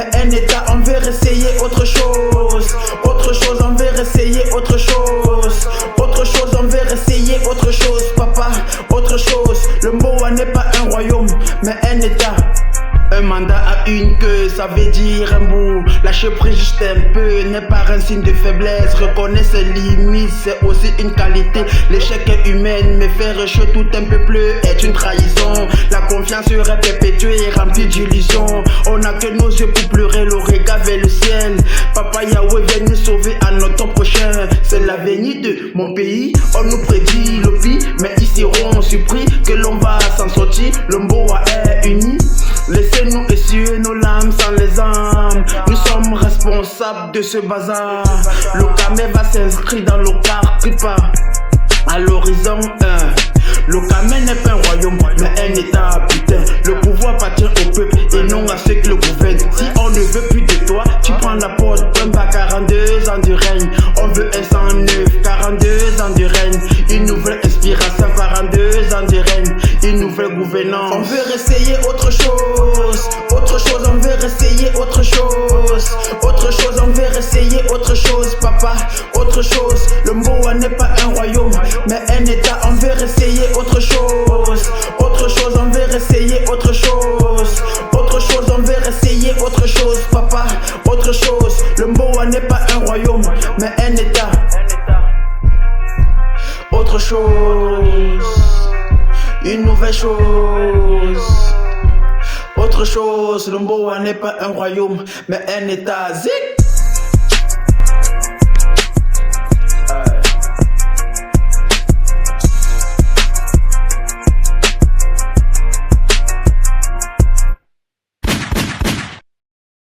mais un état. On veut essayer autre chose. Autre chose, on veut essayer autre chose. Autre chose, on veut essayer autre chose, papa. Autre chose, le Mboa n'est pas un royaume, mais un état. Un mandat à une queue, ça veut dire un bout. Lâcher prise juste un peu n'est pas un signe de faiblesse. Reconnaître ses limites, c'est aussi une qualité. L'échec est humain, mais faire échouer tout un peuple est une trahison. La confiance serait perpétuée et remplie d'illusions. On n'a que nos yeux pour pleurer, le regard vers le ciel. Papa Yahweh viens nous sauver à notre prochain. C'est l'avenir de mon pays, on nous prédit le pire, mais ils seront surpris que l'on va s'en sortir. Le Mboa est uni. Laissez-nous essuyer nos larmes sans les âmes. Nous sommes responsables de ce bazar. Le Kamé va s'inscrire dans le Kripa. À l'horizon 1. Le Kamé n'est pas un royaume, mais un état, putain. Le pouvoir appartient au peuple et non à ceux qui le gouvernent. Si on ne veut plus de toi, tu prends la porte. Bumba, 42 ans de règne. On veut un 109, 42 ans de règne. Une nouvelle inspiration, 42 ans de règne. Une nouvelle gouvernance. On veut essayer autre chose. Autre chose, on veut essayer autre chose. Autre chose, on veut essayer autre chose, papa. Autre chose, le Mboa n'est pas un royaume, mais un état. On veut essayer autre chose. Autre chose, on veut essayer autre chose. Autre chose, on veut essayer autre chose, papa. Autre chose, le Mboa n'est pas un royaume, mais un état. Autre chose, une nouvelle chose. Autre chose, le Mboa n'est pas un royaume, mais un état. Zik.